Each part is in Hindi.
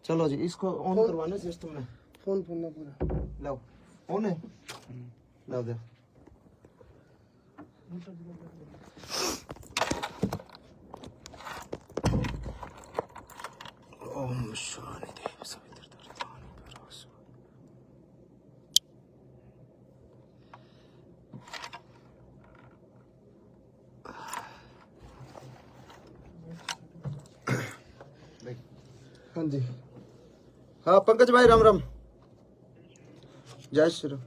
चलो जी, इसको ऑन करवाना सिस्टम में। फोन फोन पूरा लो ऑन है, लो दे। ओम शांति देव सवित्र दर्दानी परास। हाँ जी, हाँ पंकज भाई राम राम, जय श्री राम।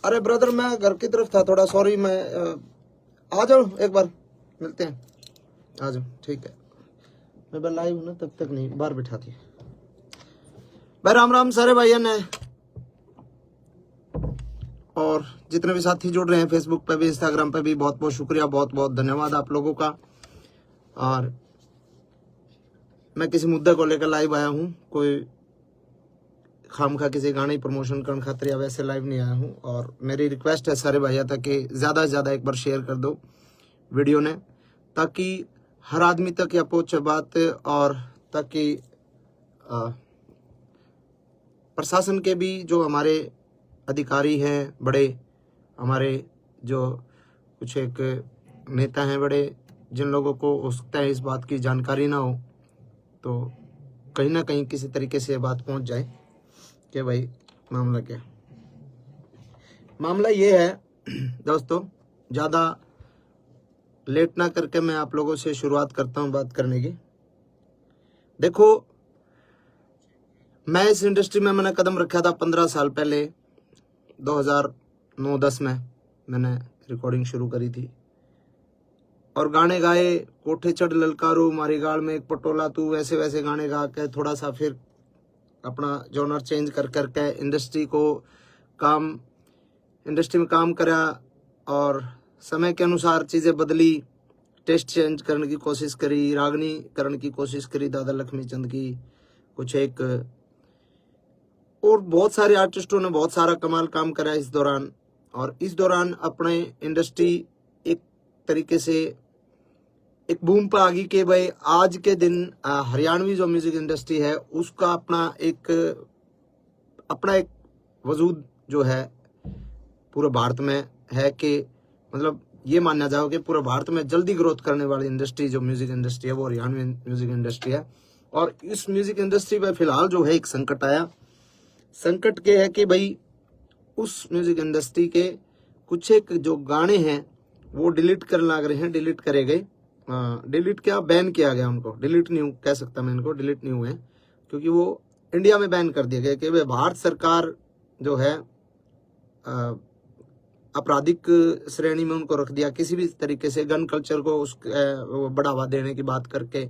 अरे ब्रदर मैं घर की तरफ था थोड़ा, सॉरी। मैं आ जाओ एक बार मिलते हैं, आ जाओ ठीक है। मैं लाइव हूं ना, तब तक नहीं, बाहर बिठा दिए भाई। राम राम सारे भाइयों ने, और जितने भी साथी जुड़ रहे हैं फेसबुक पे भी इंस्टाग्राम पे भी, बहुत बहुत शुक्रिया, बहुत बहुत धन्यवाद आप लोगों का। और मैं किसी मुद्दे को लेकर लाइव आया हूँ, कोई खामखा किसी गाने प्रमोशन करने खातिर या वैसे लाइव नहीं आया हूँ। और मेरी रिक्वेस्ट है सारे भैया तक कि ज़्यादा से ज़्यादा एक बार शेयर कर दो वीडियो ने, ताकि हर आदमी तक या पहुँचे बात, और ताकि प्रशासन के भी जो हमारे अधिकारी हैं बड़े, हमारे जो कुछ एक नेता हैं बड़े, जिन लोगों को हो सकता है इस बात की जानकारी ना हो, तो कहीं ना कहीं किसी तरीके से ये बात पहुंच जाए कि भाई मामला क्या। मामला ये है दोस्तों, ज़्यादा लेट ना करके मैं आप लोगों से शुरुआत करता हूं बात करने की। देखो, मैं इस इंडस्ट्री में मैंने कदम रखा था 15 साल पहले, 2009-10 में मैंने रिकॉर्डिंग शुरू करी थी, और गाने गाए, कोठे चढ़ ललकारो मारी गाल में एक पटोला तू, वैसे वैसे गाने गा के थोड़ा सा फिर अपना जॉनर चेंज कर करके इंडस्ट्री में काम करा, और समय के अनुसार चीज़ें बदली, टेस्ट चेंज करने की कोशिश करी, रागनी करने की कोशिश करी दादा लक्ष्मी चंद की, कुछ एक और बहुत सारे आर्टिस्टों ने बहुत सारा कमाल काम करा इस दौरान। और इस दौरान अपने इंडस्ट्री एक तरीके से एक बूम पर आ गई कि भाई आज के दिन हरियाणवी जो म्यूजिक इंडस्ट्री है उसका अपना एक वजूद जो है पूरे भारत में है, कि मतलब ये माना जाओ कि पूरे भारत में जल्दी ग्रोथ करने वाली इंडस्ट्री जो म्यूजिक इंडस्ट्री है वो हरियाणवी म्यूजिक इंडस्ट्री है। और इस म्यूजिक इंडस्ट्री में फिलहाल जो है एक संकट आया। संकट के है कि भाई उस म्यूजिक इंडस्ट्री के कुछ एक जो गाने हैं वो डिलीट करने लग रहे हैं, डिलीट करे गए, डिलीट क्या, बैन किया गया उनको, डिलीट नहीं कह सकता मैं इनको, डिलीट नहीं हुए, क्योंकि वो इंडिया में बैन कर दिया गया कि भाई भारत सरकार जो है आपराधिक श्रेणी में उनको रख दिया, किसी भी तरीके से गन कल्चर को बढ़ावा देने की बात करके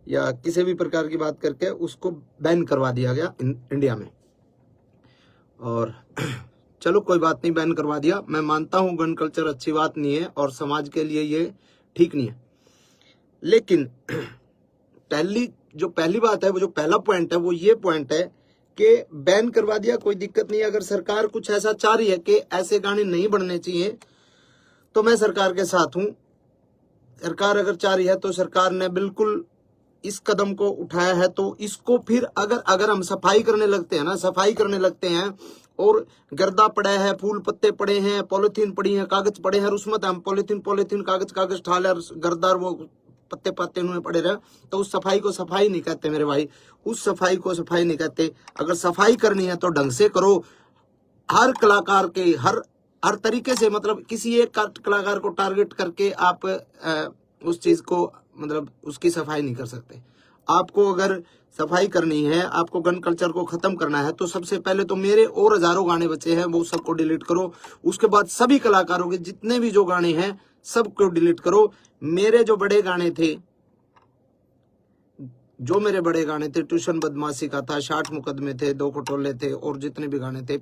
या किसी भी प्रकार की बात करके उसको बैन करवा दिया गया इंडिया में। और चलो कोई बात नहीं, बैन करवा दिया, मैं मानता हूं गन कल्चर अच्छी बात नहीं है और समाज के लिए ये ठीक नहीं है। लेकिन पहली बात है, वो जो पहला पॉइंट है वो ये पॉइंट है कि बैन करवा दिया, कोई दिक्कत नहीं। अगर सरकार कुछ ऐसा चाह रही है कि ऐसे गाने नहीं बनने चाहिए तो मैं सरकार के साथ हूं। सरकार अगर चाह रही है तो सरकार ने बिल्कुल इस कदम को उठाया है, तो इसको फिर अगर हम सफाई करने लगते हैं ना, सफाई करने लगते हैं और गर्दा पड़ा है, फूल पत्ते पड़े हैं, पॉलिथीन पड़ी है, कागज पड़े हैं, उसमें हम पॉलिथीन कागज ठाले गर्दार वो पत्ते पत्ते उन्हें पड़े रहे, तो उस सफाई को सफाई नहीं कहते मेरे भाई, उस सफाई को सफाई नहीं कहते। अगर सफाई करनी है तो ढंग से करो। हर कलाकार के, हर हर तरीके से, मतलब किसी एक कलाकार को टारगेट करके आप उस चीज को, मतलब उसकी सफाई नहीं कर सकते। आपको अगर सफाई करनी है, आपको गन कल्चर को खत्म करना है, तो सबसे पहले तो मेरे और हजारों गाने बचे हैं वो सबको डिलीट करो। उसके बाद सभी कलाकारों के जितने भी जो गाने हैं सबको डिलीट करो। मेरे जो बड़े गाने थे, ट्यूशन बदमाशी का था, 60 मुकदमे थे, 2 खटोले थे, और जितने भी गाने थे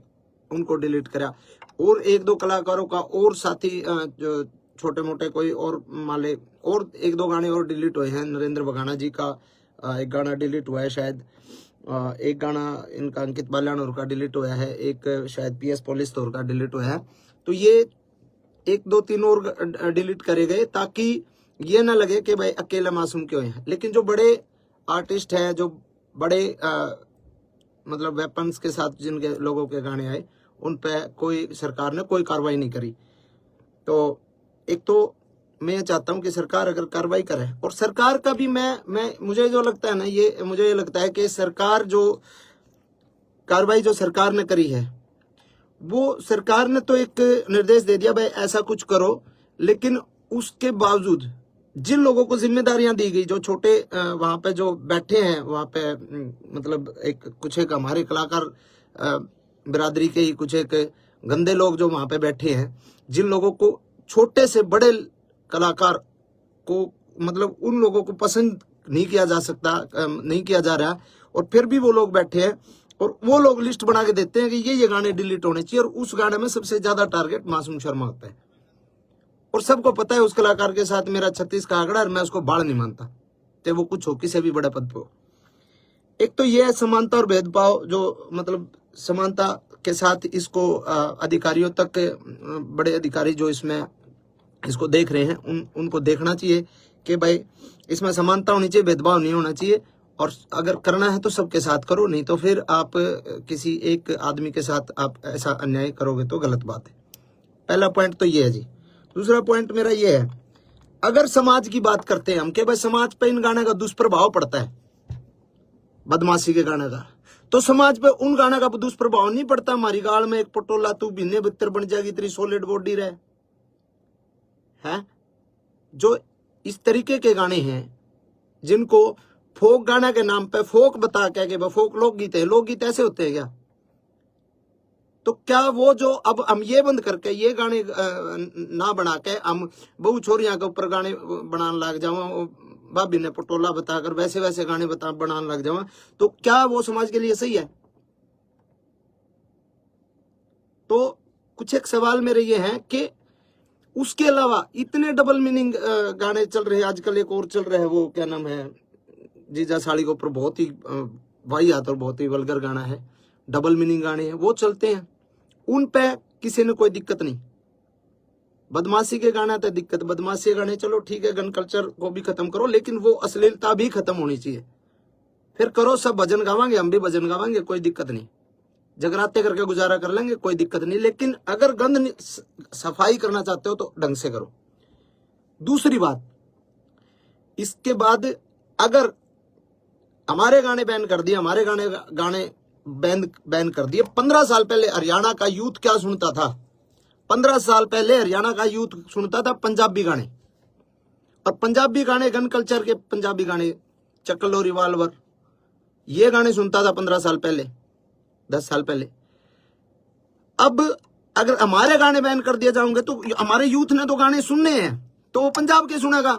उनको डिलीट करा। और 1-2 कलाकारों का और साथी जो छोटे मोटे कोई और माले, और 1-2 गाने और डिलीट हुए हैं। नरेंद्र बघाना जी का एक गाना डिलीट हुआ है शायद, एक गाना इनका अंकित बाल्यान का डिलीट हुआ है, एक शायद PS पुलिस तौर का डिलीट हुआ है। तो ये 1-2-3 और डिलीट करे गए ताकि ये ना लगे कि भाई अकेला मासूम क्यों है। लेकिन जो बड़े आर्टिस्ट हैं, जो बड़े मतलब वेपन्स के साथ जिनके लोगों के गाने आए, उन पे कोई सरकार ने कोई कार्रवाई नहीं करी। तो एक तो मैं ये चाहता हूं कि सरकार अगर कार्रवाई करे, और सरकार का भी मैं मुझे जो लगता है ना, ये मुझे ये लगता है कि सरकार जो कार्रवाई जो सरकार ने करी है, वो सरकार ने तो एक निर्देश दे दिया भाई ऐसा कुछ करो, लेकिन उसके बावजूद जिन लोगों को जिम्मेदारियां दी गई, जो छोटे वहां पे जो बैठे हैं वहां पे, मतलब कुछ एक हमारे कलाकार बिरादरी के ही कुछ एक गंदे लोग जो वहां पे बैठे हैं, जिन लोगों को, छोटे से बड़े कलाकार को, मतलब उन लोगों को पसंद नहीं किया जा सकता, नहीं किया जा रहा, और फिर भी वो लोग बैठे हैं और वो लोग लिस्ट बना के देते हैं कि ये गाने डिलीट होने चाहिए, और उस गाने में सबसे ज्यादा टारगेट मासूम शर्मा होता है। और सबको पता है उस कलाकार के साथ मेरा 36 का आंकड़ा, और मैं उसको बाढ़ नहीं मानता, चाहे वो कुछ हो, किसी भी बड़े पद पे हो। एक तो ये है समानता और भेदभाव, जो मतलब समानता के साथ इसको अधिकारियों तक, बड़े अधिकारी जो इसमें इसको देख रहे हैं, उनको देखना चाहिए कि भाई इसमें समानता होनी चाहिए, भेदभाव नहीं होना चाहिए। और अगर करना है तो सबके साथ करो, नहीं तो फिर आप किसी एक आदमी के साथ आप ऐसा अन्याय करोगे तो गलत बात है। पहला पॉइंट तो ये है जी। दूसरा पॉइंट मेरा ये है, अगर समाज की बात करते हैं हम कि भाई समाज पे इन गाने का दुष्प्रभाव पड़ता है, बदमाशी के गाने का, तो समाज पे उन गाने का दुष्प्रभाव नहीं पड़ता। हमारी गाल में एक पटोला तू बिन्ने बितर बन जाएगी, तेरी सॉलिड बॉडी रहे है। जो इस तरीके के गाने हैं जिनको फोक गाना के नाम पे फोक बता के फोक लोकगीत है, लोकगीत ऐसे होते हैं क्या? तो क्या वो जो अब हम ये बंद करके ये गाने ना बना के हम बहु छोरियां के ऊपर गाने बनाने लग जाओ, भाभी ने पटोला बताकर वैसे वैसे गाने बनाने लग जाओ, तो क्या वो समाज के लिए सही है? तो कुछ एक सवाल मेरे ये हैं कि उसके अलावा इतने डबल मीनिंग गाने चल रहे हैं आजकल। एक और चल रहा है, वो क्या नाम है, जीजा साड़ी के ऊपर बहुत ही वाहियात और बहुत ही वल्गर गाना है, डबल मीनिंग गाने हैं, वो चलते हैं, उन पे किसी ने कोई दिक्कत नहीं। बदमाशी के गाना तो दिक्कत, बदमाशी के गाने चलो ठीक है, गन कल्चर को भी खत्म करो, लेकिन वो अश्लीलता भी खत्म होनी चाहिए। फिर करो, सब भजन गावांगे, हम भी भजन गावांगे, कोई दिक्कत नहीं, जगराते करके गुजारा कर लेंगे, कोई दिक्कत नहीं। लेकिन अगर गंद सफाई करना चाहते हो तो ढंग से करो। दूसरी बात, इसके बाद अगर हमारे गाने बैन कर दिए, हमारे गाने बैन कर दिए, 15 साल पहले हरियाणा का यूथ क्या सुनता था? 15 साल पहले हरियाणा का यूथ सुनता था पंजाबी गाने, और पंजाबी गाने गन कल्चर के पंजाबी गाने, चक्लो रिवाल्वर, ये गाने सुनता था 15 साल पहले, 10 साल पहले। अब अगर हमारे गाने बैन कर दिए जाओगे तो हमारे यूथ ने तो गाने सुनने हैं, तो वो पंजाब के सुनेगा,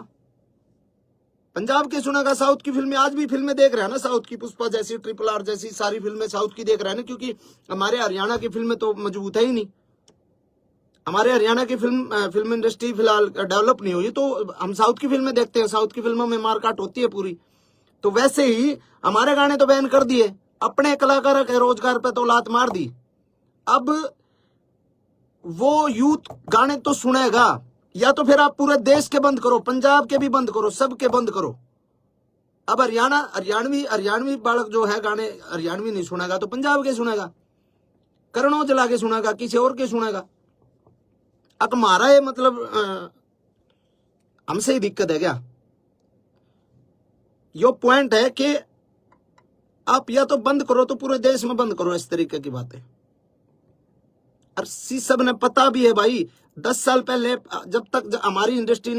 पंजाब के सुनेगा। साउथ की फिल्में, आज भी फिल्में देख रहे हैं ना, साउथ की पुष्पा जैसी, RRR जैसी सारी फिल्में साउथ की देख रहे हैं ना, क्योंकि हमारे हरियाणा की फिल्में तो मजबूत है ही नहीं। हमारे हरियाणा की फिल्म इंडस्ट्री फिलहाल डेवलप नहीं हुई, तो हम साउथ की फिल्में देखते हैं, साउथ की फिल्मों में मारकाट होती है पूरी। तो वैसे ही हमारे गाने तो बैन कर दिए, अपने कलाकारों के रोजगार पे तो लात मार दी। अब वो यूथ गाने तो सुनेगा, या तो फिर आप पूरे देश के बंद करो, पंजाब के भी बंद करो, सबके बंद करो। अब हरियाणवी बालक जो है गाने हरियाणवी नहीं सुनेगा तो पंजाब के सुनेगा, करण औजला के सुनेगा, किसी और के सुनेगा। अब हमारा ये मतलब हमसे ही दिक्कत है क्या? यो पॉइंट है कि आप या तो बंद करो तो पूरे देश में बंद करो, इस तरीके की बातें। और सब ने पता भी है भाई, 10 साल पहले जब तक हमारी इंडस्ट्री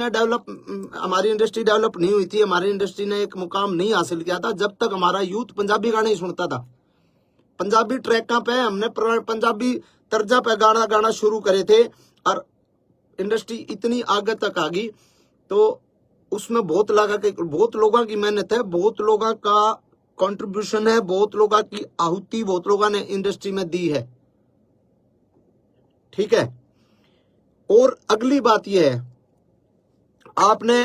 डेवलप नहीं हुई थी, हमारी इंडस्ट्री ने एक मुकाम नहीं हासिल किया था, जब तक हमारा यूथ पंजाबी गाने ही सुनता था। पंजाबी ट्रैकों पे हमने पंजाबी तर्जा पे गाना शुरू करे थे और इंडस्ट्री इतनी आगे तक आ गई। तो उसमें बहुत लोगों की मेहनत है, बहुत लोगों का कंट्रीब्यूशन है, बहुत लोगों की आहुति बहुत लोगों ने इंडस्ट्री में दी है, ठीक है। और अगली बात यह है, आपने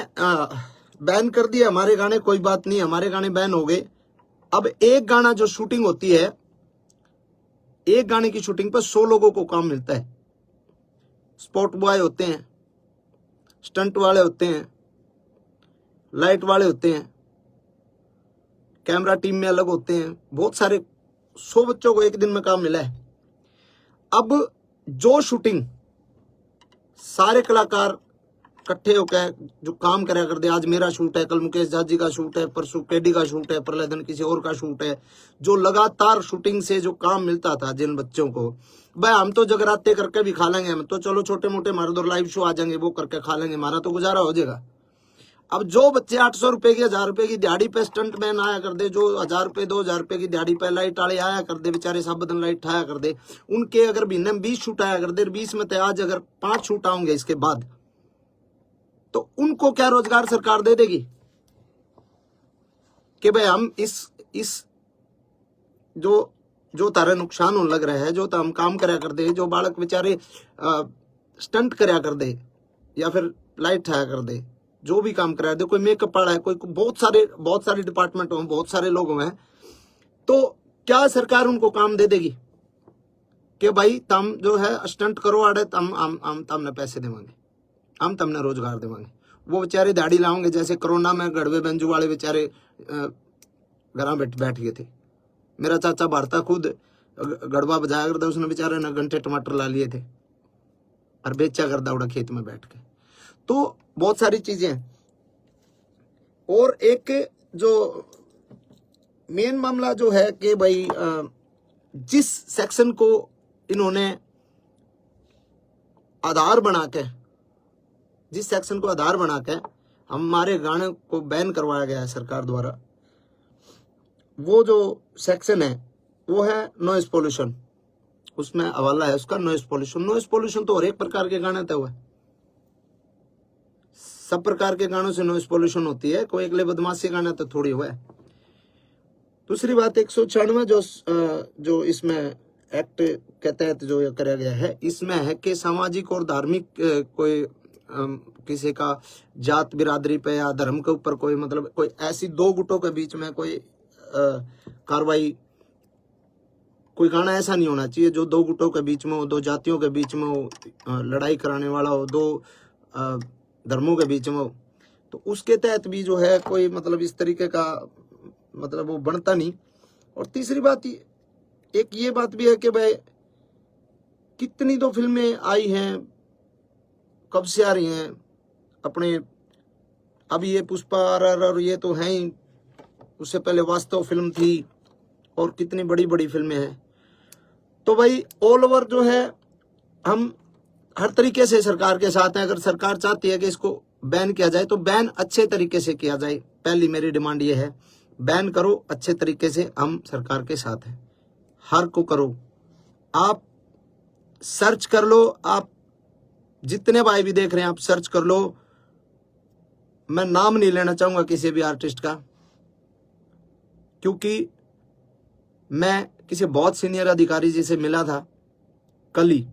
बैन कर दिया हमारे गाने, कोई बात नहीं, हमारे गाने बैन हो गए। अब एक गाना जो शूटिंग होती है, एक गाने की शूटिंग पर 100 लोगों को काम मिलता है। स्पॉट बॉय होते हैं, स्टंट वाले होते हैं, लाइट वाले होते हैं, कैमरा टीम में अलग होते हैं, बहुत सारे 100 बच्चों को एक दिन में काम मिला है। अब जो शूटिंग सारे कलाकार इकट्ठे होकर जो काम करा करते, आज मेरा शूट है, कल मुकेश जाजी का शूट है, परसों केडी का शूट है, परले दिन किसी और का शूट है, जो लगातार शूटिंग से जो काम मिलता था जिन बच्चों को, भाई हम तो जगराते करके भी खा लेंगे, हम तो चलो छोटे मोटे हमारे दो लाइव शो आ जाएंगे, वो करके खा लेंगे, हमारा तो गुजारा हो जाएगा। अब जो बच्चे 800 रुपए की 1000 रुपए की दिहाड़ी पे स्टंट मैन आया कर दे, जो 1000 रुपए 2000 रुपए की दिहाड़ी पे लाइट वाले आया कर दे, बेचारे सब बदन लाइट आया कर दे, उनके अगर महीने में 20 शूट आया कर दे, 20 में तो आज अगर 5 शूट आएंगे इसके बाद, तो उनको क्या रोजगार सरकार दे देगी कि भाई हम इस जो तारे नुकसान होने लग रहा है, जो हम काम करया कर दे, जो बालक बेचारे स्टंट करया कर दे या फिर लाइट आया कर दे, जो भी काम करा दे, कोई मेकअप वाला है, कोई बहुत सारे डिपार्टमेंट हो, बहुत सारे लोग हैं, तो क्या सरकार उनको काम दे देगी कि भाई तुम जो है स्टंट करो आड़े, हम तुमने पैसे देवांगे, हम तुमने रोजगार देवांगे। वो बेचारे दाढ़ी लाओगे, जैसे कोरोना में गड़वे बेंजू वाले बेचारे घर बैठ गए थे। मेरा चाचा भारता खुद गड़वा बजाया करता, उसने बेचारे ने घंटे टमाटर ला लिए थे और बेचा करता उड़ा खेत में बैठ के। तो बहुत सारी चीजें। और एक जो मेन मामला जो है कि भाई जिस सेक्शन को इन्होंने आधार बना के, जिस सेक्शन को आधार बना के हमारे गाने को बैन करवाया गया है सरकार द्वारा, वो जो सेक्शन है वो है नॉइज पोल्यूशन। उसमें हवाला है उसका नॉइज पोल्यूशन। नॉइज पोल्यूशन तो हर एक प्रकार के गाने हुआ है, सब प्रकार के गानों से नॉइज पोल्यूशन होती है, कोई अगले बदमाशी गाना तो थोड़ी हुआ है। दूसरी बात 196 जो इसमें एक्ट के तहत जो कराया गया है, इसमें है कि सामाजिक और धार्मिक कोई किसी का जात बिरादरी पे या धर्म के ऊपर कोई मतलब कोई ऐसी दो गुटों के बीच में कोई कार्रवाई, कोई गाना ऐसा नहीं होना चाहिए जो दो गुटों के बीच में हो, दो जातियों के बीच में हो, लड़ाई कराने वाला हो, दो धर्मों के बीच में हो। तो उसके तहत भी जो है कोई मतलब इस तरीके का मतलब वो बनता नहीं। और तीसरी बात एक ये बात भी है कि भाई कितनी तो फिल्में आई हैं, कब से आ रही हैं अपने, अभी ये पुष्पा और ये तो हैं ही, उससे पहले वास्तव फिल्म थी और कितनी बड़ी बड़ी फिल्में हैं। तो भाई ऑल ओवर जो है हम हर तरीके से सरकार के साथ हैं। अगर सरकार चाहती है कि इसको बैन किया जाए तो बैन अच्छे तरीके से किया जाए। पहली मेरी डिमांड ये है, बैन करो अच्छे तरीके से, हम सरकार के साथ हैं। हर को करो, आप सर्च कर लो, आप जितने भाई भी देख रहे हैं आप सर्च कर लो। मैं नाम नहीं लेना चाहूंगा किसी भी आर्टिस्ट का, क्योंकि मैं किसी बहुत सीनियर अधिकारी जी से मिला था कल ही,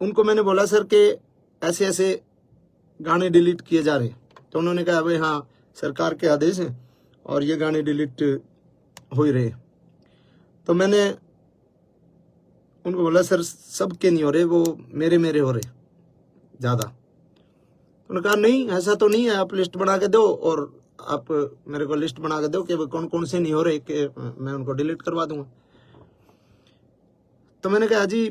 उनको मैंने बोला सर कि ऐसे ऐसे गाने डिलीट किए जा रहे, तो उन्होंने कहा भाई हाँ सरकार के आदेश हैं और ये गाने डिलीट हो ही रहे। तो मैंने उनको बोला सर सबके नहीं हो रहे, वो मेरे हो रहे ज़्यादा। उन्होंने कहा नहीं ऐसा तो नहीं है, आप लिस्ट बना के दो और आप मेरे को लिस्ट बना के दो कि कौन कौन से नहीं हो रहे, कि मैं उनको डिलीट करवा दूंगा। तो मैंने कहा जी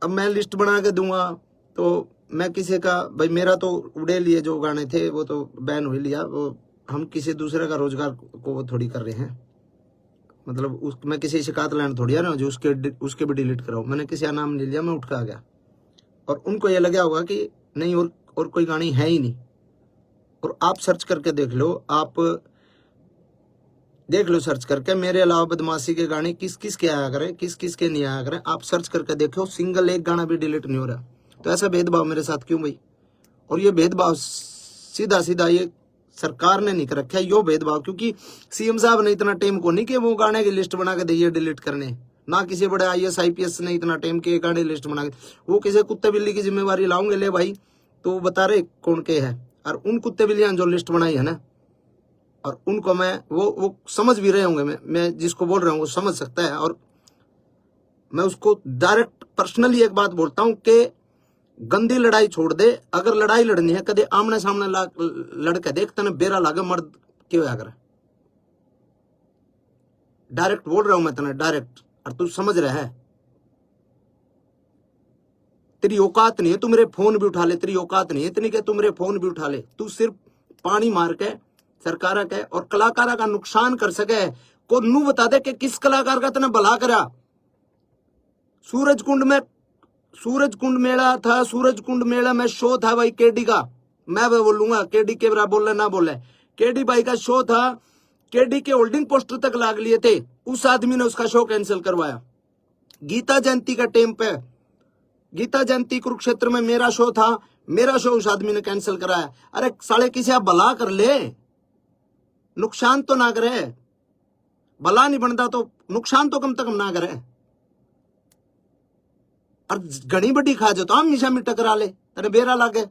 अब मैं लिस्ट बना के दूंगा तो मैं किसी का, भाई मेरा तो उड़े लिए जो गाने थे वो तो बैन हो लिया, वो हम किसी दूसरे का रोजगार को वो थोड़ी कर रहे हैं, मतलब मैं किसी शिकायत लाइन थोड़ी आ रहा हूँ जो उसके भी डिलीट कराओ। मैंने किसी का नाम नहीं लिया, मैं उठ के आ गया। और उनको ये लगा होगा कि नहीं और कोई गाड़ी है ही नहीं। और आप सर्च करके देख लो, आप देख लो सर्च करके, मेरे अलावा बदमाशी के गाने किस किस के आया करें, किस किस के नहीं आया करें, आप सर्च करके देखो, सिंगल एक गाना भी डिलीट नहीं हो रहा। तो ऐसा भेदभाव मेरे साथ क्यों भाई? और ये भेदभाव सीधा सीधा ये सरकार ने नहीं कर रखा है, यो भेदभाव। क्योंकि सीएम साहब ने इतना टाइम को नहीं कि वो गाने की लिस्ट बना के दिए डिलीट करने, ना किसी बड़े IAS IPS ने इतना टाइम के गाने लिस्ट बना के। वो किसी कुत्ते बिल्ली की जिम्मेवारी लाऊंगे ले भाई, तो वो बता रहे कौन के है। और उन कुत्ते बिल्लियां जो लिस्ट बनाई है ना, और उनको मैं वो समझ भी रहे होंगे, मैं जिसको बोल रहा हूँ वो समझ सकता है। और मैं उसको डायरेक्ट पर्सनली एक बात बोलता हूँ कि गंदी लड़ाई छोड़ दे। अगर लड़ाई लड़नी है कदे आमने सामने लड़के देख, तने बेरा लागे मर्द क्यों अगर डायरेक्ट बोल रहा हूं मैं तने डायरेक्ट, और तू समझ रहा है। तेरी औकात नहीं है तू मेरे फोन भी उठा ले, तेरी औकात नहीं है इतनी कि तू मेरे फोन भी उठा ले। तू सिर्फ पानी मार के सरकार के और कलाकारा का नुकसान कर सके को नू बता दे कि किस कलाकार का तने भला करा। सूरजकुंड मेला था, सूरजकुंड मेला में शो था भाई केडी का, मैं बोलूंगा केडी के बराबर बोले ना बोले, केडी भाई का शो था, केडी के होल्डिंग पोस्टर तक लाग लिए थे, उस आदमी ने उसका शो कैंसिल करवाया। गीता जयंती का टाइम पे, गीता जयंती कुरुक्षेत्र में मेरा शो था, मेरा शो उस आदमी ने कैंसिल कराया। अरे साले किसी आप भला कर ले, नुकसान तो ना करे, भला नहीं बनता तो नुकसान तो कम से कम ना करे। और घनी बड़ी खा जो तो हम मिशा में टकरा ले, तेरे बेरा लागे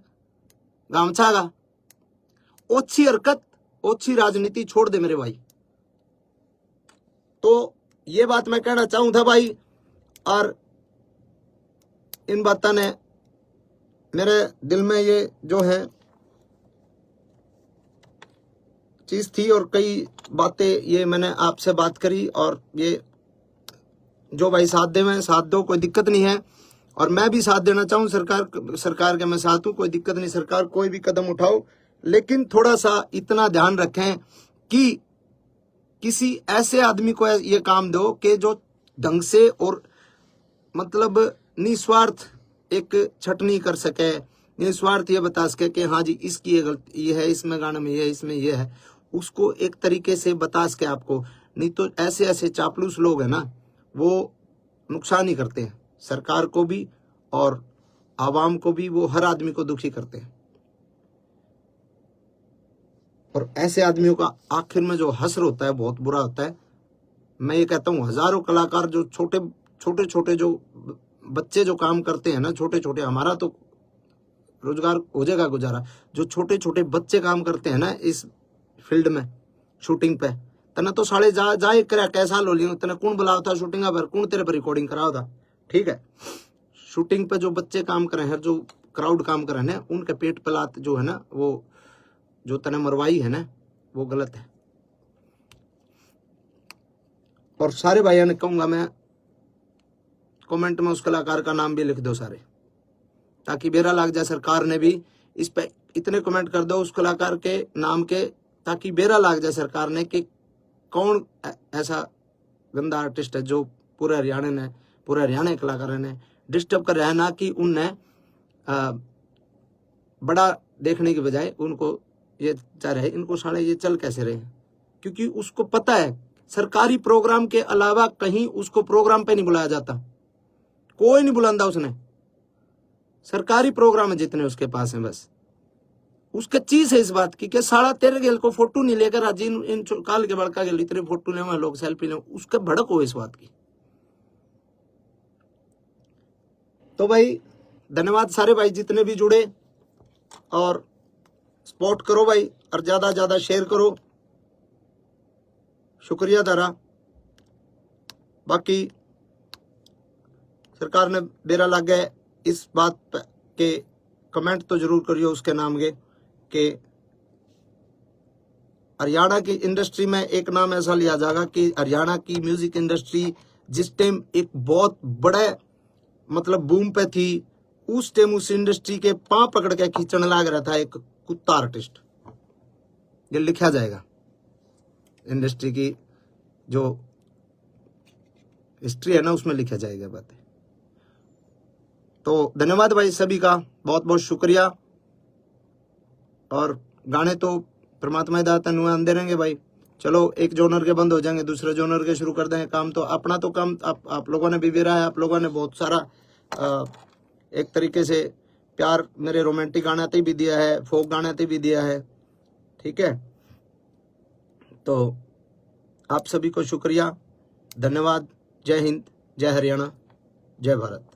गामछा का। ओछी हरकत, ओछी राजनीति छोड़ दे मेरे भाई। तो ये बात मैं कहना चाहूं था भाई, और इन बातों ने मेरे दिल में ये जो है चीज थी, और कई बातें ये मैंने आपसे बात करी। और ये जो भाई साथ दे में साथ दो, कोई दिक्कत नहीं है। और मैं भी साथ देना चाहूं सरकार के मैं साथ हूं, कोई दिक्कत नहीं, सरकार कोई भी कदम उठाओ, लेकिन थोड़ा सा इतना ध्यान रखें कि किसी ऐसे आदमी को ये काम दो कि जो ढंग से और मतलब निस्वार्थ एक छटनी कर सके, निस्वार्थ ये बता सके कि हाँ जी इसकी ये गलती ये है, इसमें गाने में ये है, इसमें ये है, उसको एक तरीके से बता सके आपको। नहीं तो ऐसे ऐसे चापलूस लोग हैं ना, वो नुकसान ही करते हैं सरकार को भी और आवाम को भी, वो हर आदमी को दुखी करते हैं। और ऐसे आदमियों का आखिर में जो हश्र होता है बहुत बुरा होता है। मैं ये कहता हूँ हजारों कलाकार जो छोटे छोटे जो बच्चे जो काम करते हैं ना, छोटे छोटे, हमारा तो रोजगार हो जाएगा गुजारा, जो छोटे छोटे बच्चे काम करते हैं ना इस फील्ड में शूटिंग पे, तना तो साले जाए करा कैसा लो लियो, तना कौन बुलाओ था शूटिंग पर, कौन तेरे पर रिकॉर्डिंग कराओ था। ठीक है, शूटिंग पे जो बच्चे काम कर रहे हैं, जो क्राउड काम कर रहे हैं, उनके पेट पलात जो है ना, वो जो तना मरवाई है ना, वो गलत है। और सारे भाइयों ने कहूंगा मैं, कमेंट में उस कलाकार का नाम भी लिख दो सारे, ताकि बेरा लाग जाए सरकार ने भी इस पे इतने कमेंट कर दो उस कलाकार के नाम के, ताकि बेरा लाग जाए सरकार ने कि कौन ऐसा गंदा आर्टिस्ट है जो पूरे हरियाणा के कलाकारों ने डिस्टर्ब कर रहा है, ना कि उनने बड़ा देखने के बजाय उनको ये चाह रहे इनको साले ये चल कैसे रहे। क्योंकि उसको पता है सरकारी प्रोग्राम के अलावा कहीं उसको प्रोग्राम पे नहीं बुलाया जाता, कोई नहीं बुलांदा उसने, सरकारी प्रोग्राम है जितने उसके पास है, बस उसका चीज है इस बात की कि साला तेरे गेल को फोटो नहीं लेकर आज इन काल के बड़का गेल इतने फोटो ले लोग सेल्फी ले, उसका भड़क हो इस बात की। तो भाई धन्यवाद सारे भाई जितने भी जुड़े, और सपोर्ट करो भाई, और ज्यादा शेयर करो, शुक्रिया दारा। बाकी सरकार ने बेरा लग गए इस बात के कमेंट तो जरूर करियो उसके नाम के कि हरियाणा की इंडस्ट्री में एक नाम ऐसा लिया जाएगा कि हरियाणा की म्यूजिक इंडस्ट्री जिस टाइम एक बहुत बड़े मतलब बूम पे थी, उस टाइम उस इंडस्ट्री के पांव पकड़ के खींचने लग रहा था एक कुत्ता आर्टिस्ट। ये लिखा जाएगा इंडस्ट्री की जो हिस्ट्री है ना, उसमें लिखा जाएगा बातें। तो धन्यवाद भाई सभी का, बहुत बहुत शुक्रिया। और गाने तो परमात्मा दाता नुआ आंदे रहेंगे भाई। चलो एक जोनर के बंद हो जाएंगे, दूसरे जोनर के शुरू कर देंगे काम। तो अपना तो काम आप लोगों ने भी विरा है, आप लोगों ने बहुत सारा एक तरीके से प्यार मेरे रोमांटिक गाने भी दिया है, फोक गाने भी दिया है, ठीक है। तो आप सभी को शुक्रिया, धन्यवाद। जय हिंद, जय हरियाणा, जय भारत।